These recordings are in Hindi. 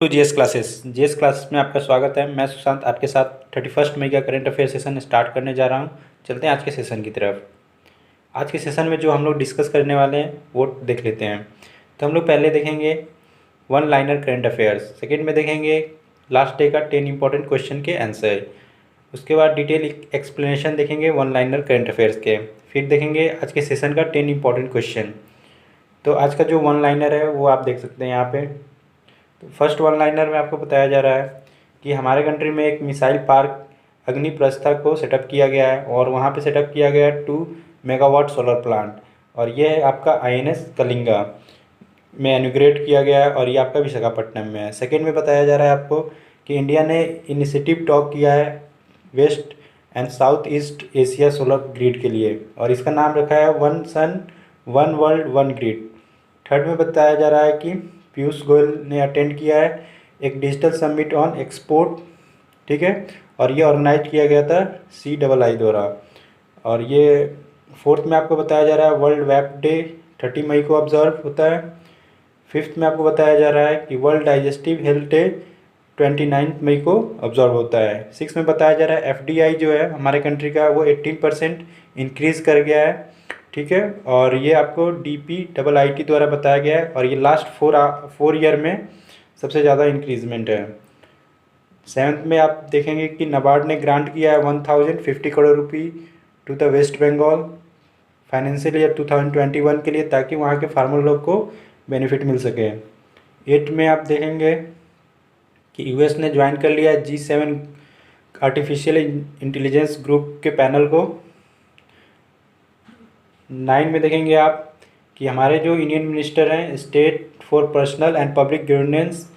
टू जीएस क्लासेस में आपका स्वागत है। मैं सुशांत आपके साथ 31 मई का करंट अफेयर सेशन स्टार्ट करने जा रहा हूं। चलते हैं आज के सेशन की तरफ। आज के सेशन में जो हम लोग डिस्कस करने वाले हैं वो देख लेते हैं। तो हम लोग पहले देखेंगे one liner current affairs, second में देखेंगे लास्ट डे का 10 इंपॉर्टेंट क्वेश्चन के आंसर, उसके बाद डिटेल एक्सप्लेनेशन देखेंगे वन लाइनर करंट अफेयर्स के, फिर देखेंगे आज के सेशन का 10 इंपॉर्टेंट क्वेश्चन। तो आज का जो वन लाइनर है वो आप देख सकते हैं यहाँ पे। तो फर्स्ट वन लाइनर में आपको बताया जा रहा है कि हमारे कंट्री में एक मिसाइल पार्क अग्निप्रस्था को सेटअप किया गया है और वहाँ पे सेटअप किया गया है 2 मेगावाट सोलर प्लांट, और ये है आपका INS कलिंगा में इनॉग्रेट किया गया है और ये आपका विशाखापट्टनम में है। सेकेंड में बताया जा रहा है आपको कि इंडिया ने इनिशिएटिव टॉक किया है west and south east Asia solar grid के लिए और इसका नाम रखा है one sun one world one grid. Third में बताया जा रहा है कि पीयूष गोयल ने अटेंड किया है एक डिजिटल समिट ऑन एक्सपोर्ट, ठीक है, और ये ऑर्गेनाइज किया गया था CII द्वारा। और ये फोर्थ में आपको बताया जा रहा है वर्ल्ड वेब डे 30 मई को ऑब्जर्व होता है। फिफ्थ में आपको बताया जा रहा है कि वर्ल्ड डाइजेस्टिव हेल्थ डे 29 मई को ऑब्जर्व होता है। सिक्स में बताया जा रहा है FDI जो है हमारे कंट्री का वो 18% इंक्रीज़ कर गया है, ठीक है, और ये आपको DPIIT द्वारा बताया गया है और ये लास्ट फोर ईयर में सबसे ज़्यादा इंक्रीजमेंट है। सेवन्थ में आप देखेंगे कि नाबार्ड ने ग्रांट किया है 1050 करोड़ रुपये to the West Bengal financial year 2021 के लिए, ताकि वहाँ के फार्मर लोग को बेनिफिट मिल सके। एट में आप देखेंगे कि US ने ज्वाइन कर लिया G7 आर्टिफिशियल इंटेलिजेंस ग्रुप के पैनल को। 9 में देखेंगे आप कि हमारे जो इंडियन मिनिस्टर हैं state for personal and public governance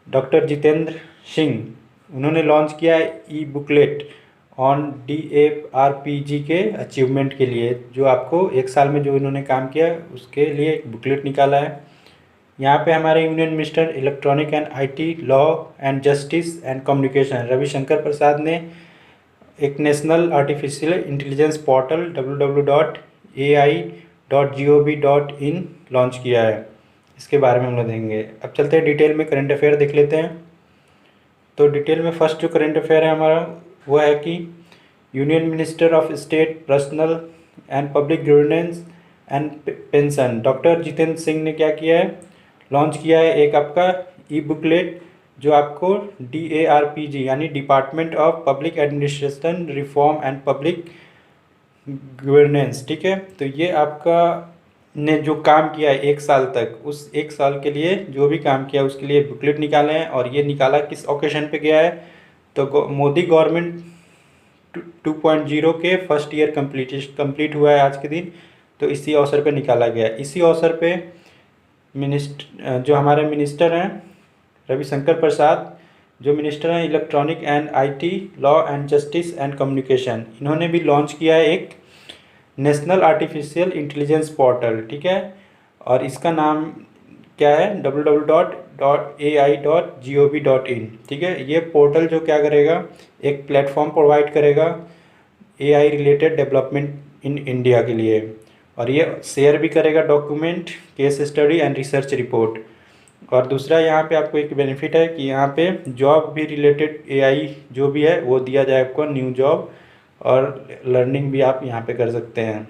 doctor Jitendra Singh, उन्होंने लॉन्च किया है बुकलेट ऑन DARPG के अचीवमेंट के लिए, जो आपको एक साल में जो इन्होंने काम किया उसके लिए एक बुकलेट निकाला है। यहाँ पे हमारे union minister electronic and IT law and justice and communication Ravishankar Prasad ने एक national artificial intelligence portal www.ai.gov.in launch किया है। इसके बारे में हम लोग देखेंगे। अब चलते हैं डिटेल में करंट अफेयर देख लेते हैं। तो डिटेल में फर्स्ट जो करंट अफेयर है हमारा वो है कि union minister of state personal and public governance and pension doctor Jitendra Singh ने क्या किया है, लॉन्च किया है एक आपका बुकलेट जो आपको DARPG यानी department of public administration reform and public governance, ठीक है। तो ये आपका ने जो काम किया है एक साल तक, उस एक साल के लिए जो भी काम किया उसके लिए बुकलेट निकाले हैं और ये निकाला किस ओकेशन पे गया है, तो मोदी गवर्नमेंट 2.0 के फर्स्ट ईयर कंप्लीट हुआ है आज के दिन, तो इसी अवसर पे निकाला गया है। इसी अवसर पे जो हमारे मिनिस्टर हैं रविशंकर प्रसाद, जो मिनिस्टर हैं electronic and IT law and justice and communication, इन्होंने भी लॉन्च किया है एक नेशनल आर्टिफिशियल इंटेलिजेंस पोर्टल, ठीक है, और इसका नाम क्या है www.ai.gov.in, ठीक है। ये पोर्टल जो क्या करेगा, एक प्लेटफॉर्म प्रोवाइड करेगा AI related development in India के लिए, और ये शेयर भी करेगा document, case study and research report. और दूसरा यहाँ पे आपको एक बेनिफिट है कि यहाँ पे जॉब भी रिलेटेड AI जो भी है वो दिया जाए आपको, न्यू जॉब और लर्निंग भी आप यहाँ पे कर सकते हैं।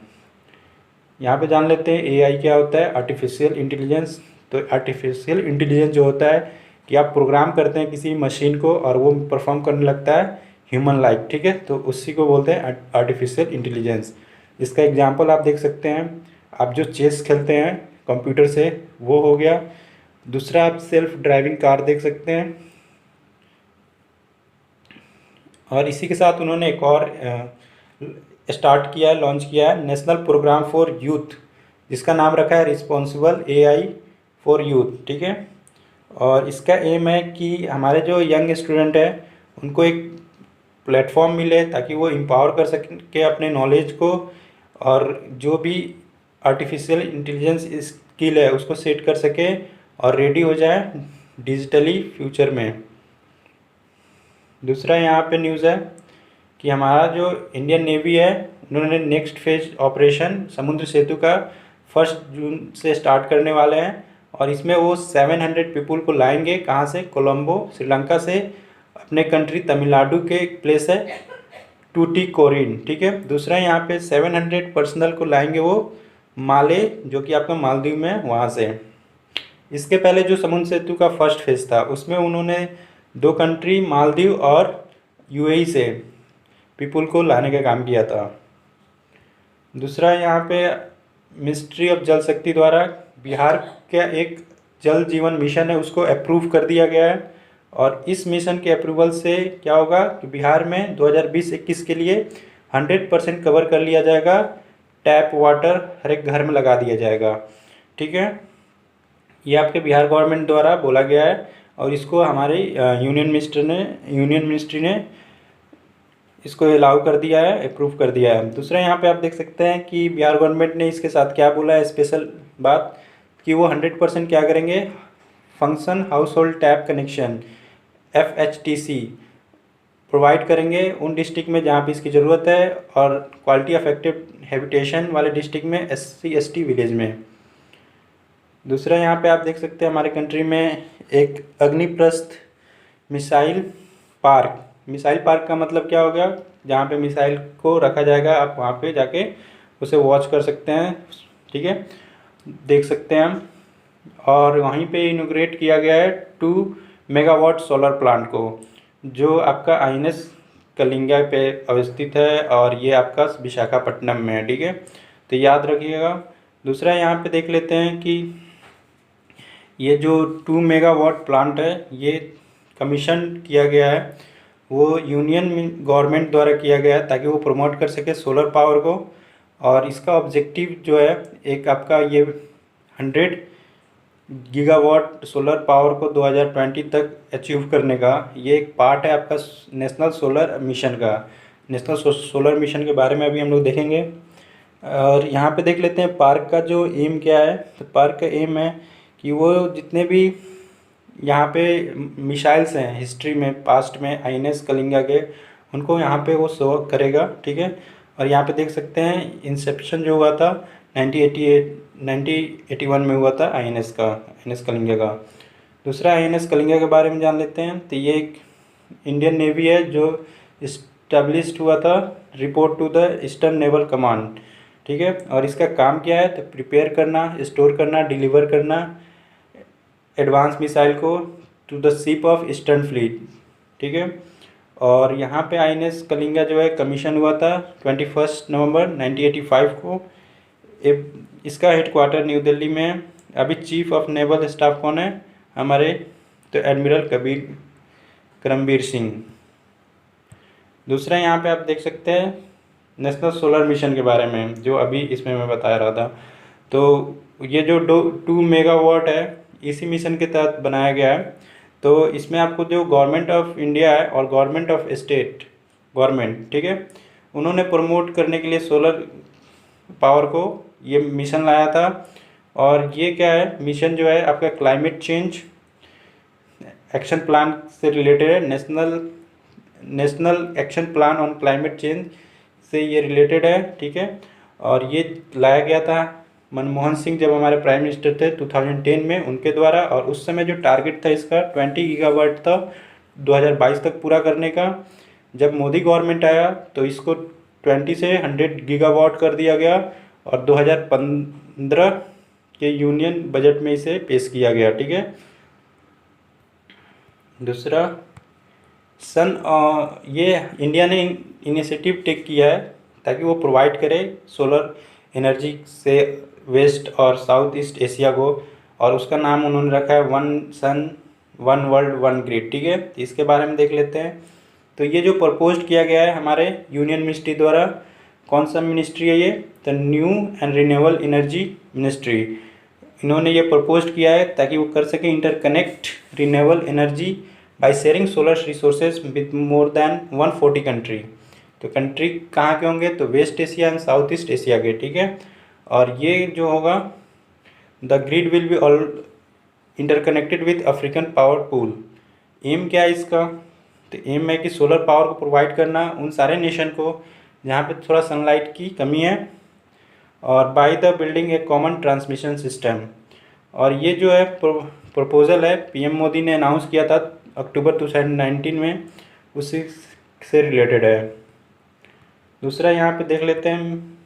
यहाँ पे जान लेते हैं AI क्या होता है, आर्टिफिशियल इंटेलिजेंस। तो आर्टिफिशियल इंटेलिजेंस जो होता है कि आप प्रोग्राम करते हैं किसी मशीन को और वो परफॉर्म करने लगता है ह्यूमन लाइक, ठीक है, तो उसी को बोलते हैं आर्टिफिशियल इंटेलिजेंस। इसका एग्जांपल आप देख सकते हैं, आप जो चेस खेलते हैं कंप्यूटर से वो हो गया। दूसरा आप सेल्फ ड्राइविंग कार देख सकते हैं, और इसी के साथ उन्होंने एक और स्टार्ट किया है, लॉन्च किया है नेशनल प्रोग्राम फॉर यूथ, जिसका नाम रखा है रिस्पॉन्सिबल AI फॉर यूथ, ठीक है। और इसका एम है कि हमारे जो यंग स्टूडेंट हैं उनको एक प्लेटफॉर्म मिले ताकि वो एम्पावर कर सकें अपने नॉलेज को, और जो भी आर्टिफिशियल इंटेलिजेंस स्किल है उसको सेट कर सके और रेडी हो जाए डिजिटली फ्यूचर में। दूसरा यहाँ पे न्यूज़ है कि हमारा जो इंडियन नेवी है उन्होंने नेक्स्ट फेज ऑपरेशन समुद्र सेतु का 1 जून से स्टार्ट करने वाले हैं और इसमें वो 700 पीपुल को लाएंगे। कहाँ से? कोलंबो, श्रीलंका से, अपने कंट्री तमिलनाडु के एक प्लेस है टूटीकोरिन, ठीक है। दूसरा यहाँ पे 700 पर्सनल को लाएंगे वो माले, जो कि आपका मालदीव में है, वहाँ से। इसके पहले जो समुद्र सेतु का फर्स्ट फेज था उसमें उन्होंने 2 कंट्री मालदीव और यूएई से पीपुल को लाने का काम किया था। दूसरा यहाँ पे मिनिस्ट्री ऑफ जल शक्ति द्वारा बिहार का एक जल जीवन मिशन है, उसको अप्रूव कर दिया गया है। और इस मिशन के अप्रूवल से क्या होगा कि बिहार में 2020-21 के लिए 100% कवर कर लिया जाएगा। टैप वाटर हर एक घर में लगा दिया जाएगा, ठीक है। ये आपके बिहार गवर्नमेंट द्वारा बोला गया है और इसको हमारे यूनियन मिनिस्ट्री ने इसको अलाउ कर दिया है, अप्रूव कर दिया है। दूसरा यहाँ पे आप देख सकते हैं कि बिहार गवर्नमेंट ने इसके साथ क्या बोला है स्पेशल बात, कि वो 100% क्या करेंगे, function house hold tap connection FHTC provide करेंगे उन डिस्ट्रिक्ट में जहाँ पे इसकी ज़रूरत है, और क्वालिटी अफेक्टिव हैबिटेशन वाले डिस्ट्रिक्ट में SC/ST विलेज में। दूसरा यहाँ पे आप देख सकते हैं हमारे कंट्री में एक अग्निप्रस्थ मिसाइल पार्क का मतलब क्या हो गया, जहाँ पे मिसाइल को रखा जाएगा, आप वहाँ पे जाके उसे वॉच कर सकते हैं, ठीक है, देख सकते हैं हम। और वहीं पे इनोग्रेट किया गया है 2 मेगावाट सोलर प्लांट को, जो आपका INS कलिंगा पे अवस्थित है और ये आपका विशाखापट्टनम में है, ठीक है, तो याद रखिएगा। दूसरा यहाँ पे देख लेते हैं कि ये जो 2 मेगावाट प्लांट है ये कमीशन किया गया है, वो यूनियन गवर्नमेंट द्वारा किया गया है ताकि वो प्रमोट कर सके सोलर पावर को। और इसका ऑब्जेक्टिव जो है एक आपका ये 100 गीगावाट सोलर पावर को 2020 तक अचीव करने का ये एक पार्ट है आपका नेशनल सोलर मिशन का। नेशनल सोलर मिशन के बारे में अभी हम लोग देखेंगे। और यहाँ पे देख लेते हैं पार्क का जो एम क्या है। तो पार्क का एम है कि वो जितने भी यहाँ पे मिसाइल्स हैं हिस्ट्री में पास्ट में INS कलिंगा के, उनको यहाँ पे वो शो करेगा, ठीक है। और यहाँ पे देख सकते हैं इंसेप्शन जो हुआ था 1981 में हुआ था INS कलिंगा का। दूसरा INS कलिंगा के बारे में जान लेते हैं। तो ये एक इंडियन नेवी है जो इस्टेब्लिश्ड हुआ था, report to the eastern naval command, ठीक है। और इसका काम क्या है, तो प्रिपेयर करना, स्टोर करना, डिलीवर करना एडवांस मिसाइल को to the ship of eastern fleet, ठीक है। और यहाँ पे INS कलिंगा जो है कमीशन हुआ था 21 नवंबर 1985 को। इसका हेडक्वार्टर न्यू दिल्ली में है। अभी चीफ ऑफ नेवल स्टाफ कौन है हमारे, तो एडमिरल करमबीर सिंह। दूसरा यहाँ पे आप देख सकते हैं नेशनल सोलर मिशन के बारे में, जो अभी इसमें मैं बता रहा था। तो ये जो 2 मेगावाट है इसी मिशन के तहत बनाया गया है। तो इसमें आपको जो गवर्नमेंट ऑफ इंडिया है और गवर्नमेंट ऑफ स्टेट गवर्नमेंट, ठीक है, उन्होंने प्रमोट करने के लिए सोलर पावर को ये मिशन लाया था। और ये क्या है, मिशन जो है आपका क्लाइमेट चेंज एक्शन प्लान से रिलेटेड है। National action plan on climate change से ये रिलेटेड है, ठीक है। और ये लाया गया था मनमोहन सिंह जब हमारे प्राइम मिनिस्टर थे 2010 में, उनके द्वारा। और उस समय जो टारगेट था इसका 20 गीगावाट था 2022 तक पूरा करने का। जब मोदी गवर्नमेंट आया तो इसको 20 से 100 गीगावाट कर दिया गया और 2015 के यूनियन बजट में इसे पेश किया गया, ठीक है। दूसरा ये इंडिया ने इनिशिएटिव टेक किया है ताकि वो प्रोवाइड करे सोलर एनर्जी से वेस्ट और साउथ ईस्ट एशिया को, और उसका नाम उन्होंने रखा है 1 सन 1 वर्ल्ड 1 ग्रिड, ठीक है। तो इसके बारे में देख लेते हैं। तो ये जो प्रपोज किया गया है हमारे यूनियन मिनिस्ट्री द्वारा, कौन सा मिनिस्ट्री है ये, तो new and renewable energy ministry. इन्होंने ये प्रपोज किया है ताकि वो कर सके interconnect renewable energy by sharing solar resources with more than 140 country. तो कंट्री कहाँ के होंगे, तो West Asia and south east Asia के, ठीक है। और ये जो होगा the grid will be all interconnected with African power pool. Aim क्या है इसका, तो एम है कि सोलर पावर को प्रोवाइड करना उन सारे नेशन को जहाँ पे थोड़ा सनलाइट की कमी है, और by the building A common transmission system. और ये जो है प्रपोज़ल है पीएम मोदी ने अनाउंस किया था अक्टूबर 2019 में, उसी से रिलेटेड है। दूसरा यहाँ पे देख लेते हैं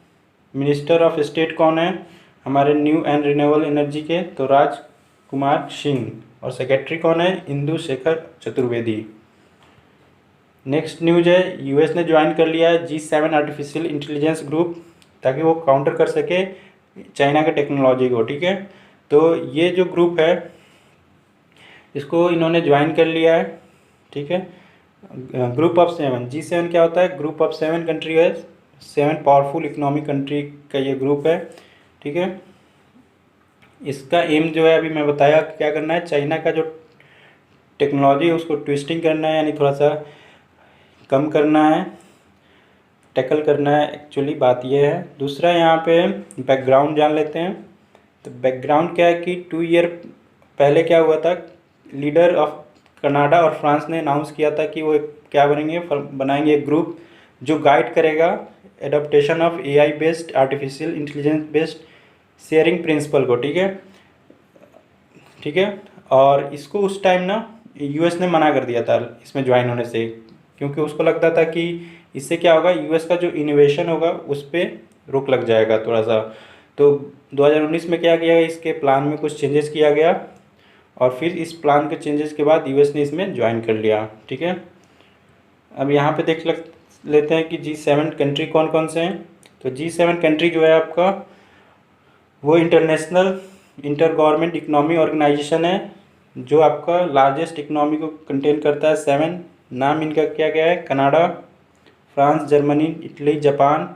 मिनिस्टर ऑफ स्टेट कौन है हमारे न्यू एंड रिन्यूएबल एनर्जी के, तो राज कुमार सिंह। और सेक्रेटरी कौन है, इंदु शेखर चतुर्वेदी। नेक्स्ट न्यूज है यूएस ने ज्वाइन कर लिया है G7 आर्टिफिशियल इंटेलिजेंस ग्रुप, ताकि वो काउंटर कर सके चाइना के टेक्नोलॉजी को। ठीक है, तो ये जो ग्रुप है इसको इन्होंने ज्वाइन कर लिया है। ठीक है, ग्रुप ऑफ 7, G7 क्या होता है, ग्रुप ऑफ 7 कंट्री है, 7 पावरफुल इकोनॉमिक कंट्री का ये ग्रुप है। ठीक है, इसका एम जो है अभी मैं बताया क्या करना है, चाइना का जो टेक्नोलॉजी है उसको ट्विस्टिंग करना है, यानी थोड़ा सा कम करना है, टैकल करना है, एक्चुअली बात ये है। दूसरा यहाँ पे बैकग्राउंड जान लेते हैं। तो बैकग्राउंड क्या है कि 2 ईयर पहले क्या हुआ था, लीडर ऑफ कनाडा और फ्रांस ने अनाउंस किया था कि वो क्या बनाएंगे एक ग्रुप जो गाइड करेगा adaptation of AI based artificial intelligence based sharing principle को। ठीक है, ठीक है। और इसको उस टाइम ना यूएस ने मना कर दिया था इसमें ज्वाइन होने से, क्योंकि उसको लगता था कि इससे क्या होगा, यूएस का जो इनोवेशन होगा उस पर रोक लग जाएगा थोड़ा सा। तो 2019 में क्या किया गया, इसके प्लान में कुछ चेंजेस किया गया और फिर इस प्लान के चेंजेस के बाद यूएस ने इसमें ज्वाइन कर लिया। ठीक है, अब यहाँ पे लेते हैं कि G7 कंट्री कौन कौन से हैं। तो G7 कंट्री जो है आपका वो international inter government economy organisation है, जो आपका लार्जेस्ट इकोनॉमी को कंटेन करता है। 7 नाम इनका क्या क्या है, Canada, France, Germany, Italy, Japan,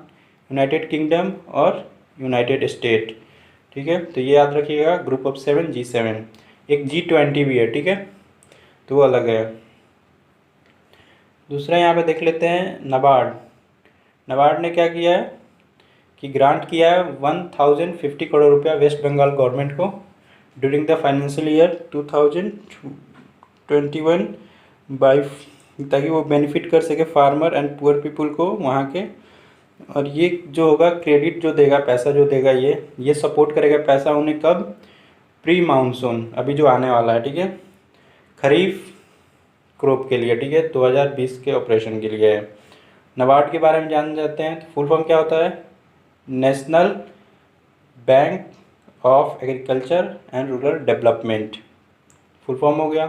United kingdom और यूनाइटेड स्टेट। ठीक है, तो ये याद रखिएगा, ग्रुप ऑफ 7 G7। एक G20 भी है। ठीक है, तो वो अलग है। दूसरा यहाँ पे देख लेते हैं नाबार्ड। नाबार्ड ने क्या किया है कि ग्रांट किया है 1050 करोड़ रुपया वेस्ट बंगाल गवर्नमेंट को during the financial year 2021 by, ताकि वो बेनिफिट कर सके फार्मर एंड पुअर पीपल को वहाँ के। और ये जो होगा क्रेडिट जो देगा, पैसा जो देगा, ये सपोर्ट करेगा पैसा उन्हें कब, प्री मानसून अभी जो आने वाला है। ठीक है, खरीफ क्रॉप के लिए। ठीक है, 2020 के ऑपरेशन के लिए है। नाबार्ड के बारे में जान जाते हैं। तो फुल फॉर्म क्या होता है, national bank of agriculture and rural development, full form हो गया।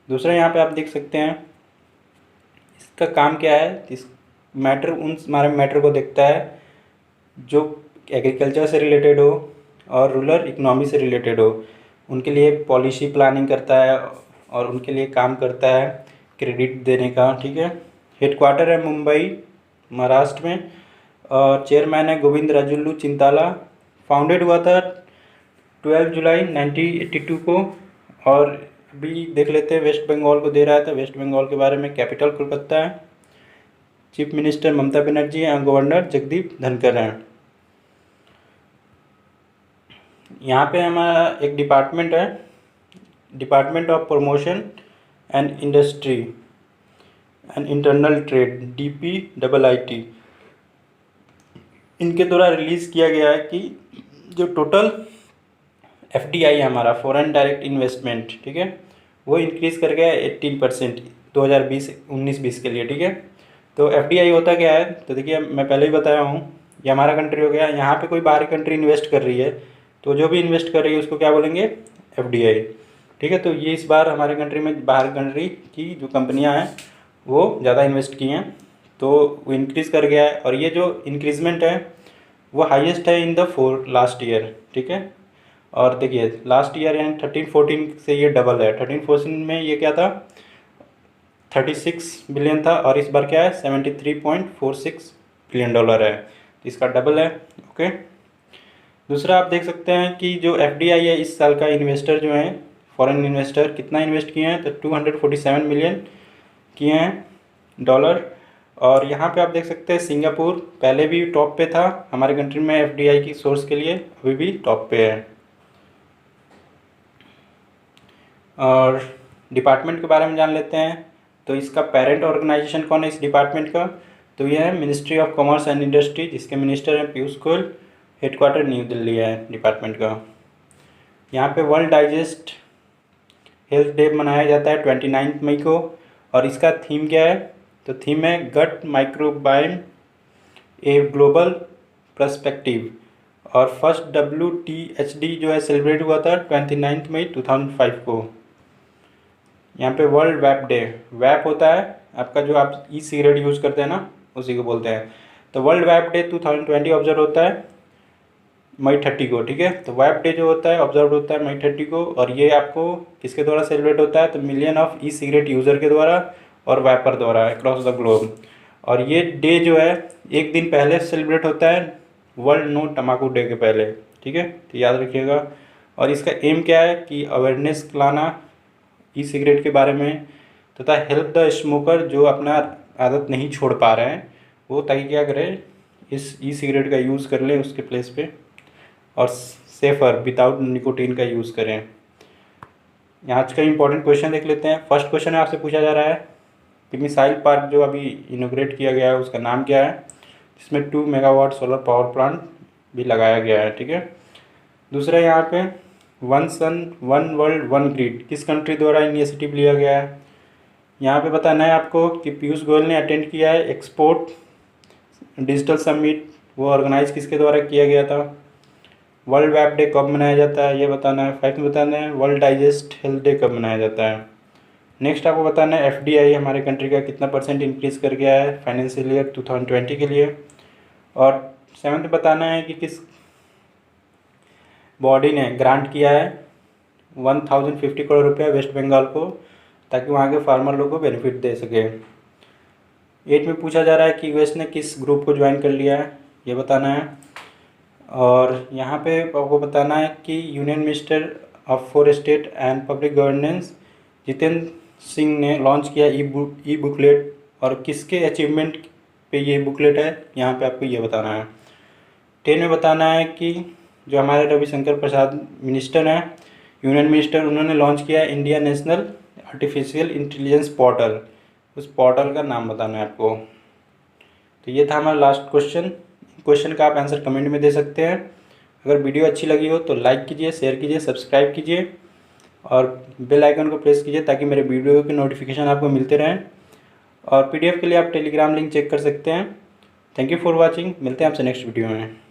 दूसरा यहाँ पे आप देख सकते हैं इसका काम क्या है, इस मैटर उन हमारे मैटर को देखता है जो एग्रीकल्चर से रिलेटेड हो और रूरल इकोनॉमी से रिलेटेड हो, उनके लिए पॉलिसी प्लानिंग करता है और उनके लिए काम करता है क्रेडिट देने का। ठीक है, हेडक्वार्टर है मुंबई महाराष्ट्र में और चेयरमैन है गोविंद राजुल्लू चिंताला। फाउंडेड हुआ था 12 जुलाई 1982 को। और अभी देख लेते हैं वेस्ट बंगाल को दे रहा है, तो वेस्ट बंगाल के बारे में कैपिटल कोलकाता है, चीफ मिनिस्टर ममता बनर्जी हैं, गवर्नर जगदीप धनखड़ हैं। यहाँ पे हमारा एक डिपार्टमेंट है, department of promotion and industry and internal trade, DPIIT। इनके द्वारा रिलीज़ किया गया है कि जो टोटल FDI है हमारा, फॉरेन डायरेक्ट इन्वेस्टमेंट, ठीक है, वो इंक्रीज़ कर गया है 18% 2019-20 के लिए। ठीक है, तो FDI होता क्या है, तो देखिए मैं पहले ही बताया हूँ, ये हमारा कंट्री हो गया, यहाँ पे कोई बाहरी कंट्री इन्वेस्ट कर रही है तो जो भी इन्वेस्ट कर रही है उसको क्या बोलेंगे, FDI। ठीक है, तो ये इस बार हमारे कंट्री में बाहर कंट्री की जो कंपनियाँ हैं वो ज़्यादा इन्वेस्ट की हैं, तो वो इंक्रीज़ कर गया है। और ये जो इंक्रीजमेंट है वो हाईएस्ट है इन द लास्ट ईयर। ठीक है, और देखिए लास्ट ईयर यानी 13-14 से ये डबल है। 13-14 में ये क्या था, 36 बिलियन था और इस बार क्या है, $73.46 बिलियन है, तो इसका डबल है। ओके, दूसरा आप देख सकते हैं कि जो FDI है इस साल का इन्वेस्टर जो है, फॉरेन इन्वेस्टर कितना इन्वेस्ट किए हैं, तो 247 मिलियन किए हैं डॉलर। और यहाँ पे आप देख सकते हैं सिंगापुर पहले भी टॉप पे था हमारे कंट्री में FDI की सोर्स के लिए, अभी भी टॉप पे है। और डिपार्टमेंट के बारे में जान लेते हैं। तो इसका पेरेंट ऑर्गेनाइजेशन कौन है इस डिपार्टमेंट का, तो यह है ministry of commerce and industry, जिसके मिनिस्टर हैं पीयूष गोयल। हेडक्वार्टर न्यू दिल्ली है डिपार्टमेंट का। यहाँ पे वर्ल्ड डाइजेस्ट हेल्थ डे मनाया जाता है 29 मई को। और इसका थीम क्या है? तो थीम है गट माइक्रोबाइम ए ग्लोबल पर्सपेक्टिव। और फर्स्ट WTHD जो है सेलिब्रेट हुआ था 29 मई 2005 को। यहाँ पे वर्ल्ड वैप डे, वैप होता है आपका जो आप ई सिगरेट यूज़ करते हैं ना, उसी को बोलते हैं। तो वर्ल्ड वैप डे 2020 ऑब्जर्व होता है मई 30 को, ठीक है। तो वैप डे जो होता है ऑब्जर्व होता है मई 30 को। और ये आपको किसके द्वारा सेलिब्रेट होता है? तो million of e cigarette user के द्वारा और वैपर द्वारा अक्रॉस द ग्लोब। और ये डे जो है एक दिन पहले सेलिब्रेट होता है वर्ल्ड नो तम्बाकू डे के पहले, ठीक है। तो याद रखिएगा। और इसका एम क्या है कि अवेयरनेस लाना ई सिगरेट के बारे में, तथा हेल्प द स्मोकर जो अपना आदत नहीं छोड़ पा रहे हैं वो, ताकि क्या करें इस ई सिगरेट का यूज़ कर लें उसके प्लेस पे, और सेफ़र विदाउट निकोटीन का यूज़ करें। आज का इंपॉर्टेंट क्वेश्चन देख लेते हैं। फर्स्ट क्वेश्चन आपसे पूछा जा रहा है कि मिसाइल पार्क जो अभी इनोग्रेट किया गया है उसका नाम क्या है, जिसमें 2 मेगावाट सोलर पावर प्लांट भी लगाया गया है, ठीक है। दूसरा यहाँ पे one sun one world one grid किस कंट्री द्वारा इनिशिएटिव लिया गया है। यहाँ पे बताना है आपको कि पीयूष गोयल ने अटेंड किया है एक्सपोर्ट डिजिटल समिट, वो ऑर्गेनाइज किसके द्वारा किया गया था। वर्ल्ड वैप डे कब मनाया जाता है ये बताना है। फैक्ट में बताना है वर्ल्ड डाइजेस्ट हेल्थ डे कब मनाया जाता है। नेक्स्ट आपको बताना है FDI हमारे कंट्री का कितना % इंक्रीज़ कर गया है फाइनेंशियल ईयर 2020 के लिए। और 7th बताना है कि किस बॉडी ने ग्रांट किया है 1050 करोड़ रुपया वेस्ट बंगाल को, ताकि वहाँ के फार्मर लोग को बेनिफिट दे सके। 8 में पूछा जा रहा है कि US ने किस ग्रुप को ज्वाइन कर लिया है, ये बताना है। और यहाँ पे आपको बताना है कि union minister of for state and public governance Jitendra Singh ने लॉन्च किया ई बुकलेट, और किसके अचीवमेंट पे ये बुकलेट है यहाँ पे आपको ये बताना है। 10 में बताना है कि जो हमारे रविशंकर प्रसाद मिनिस्टर हैं यूनियन मिनिस्टर, उन्होंने लॉन्च किया India national artificial intelligence portal, उस पोर्टल का नाम बताना है आपको। तो ये था हमारा लास्ट क्वेश्चन। क्वेश्चन का आप आंसर कमेंट में दे सकते हैं। अगर वीडियो अच्छी लगी हो तो लाइक कीजिए, शेयर कीजिए, सब्सक्राइब कीजिए और बेल आइकन को प्रेस कीजिए ताकि मेरे वीडियो के नोटिफिकेशन आपको मिलते रहें। और PDF के लिए आप टेलीग्राम लिंक चेक कर सकते हैं। Thank you for watching. मिलते हैं आपसे नेक्स्ट वीडियो में।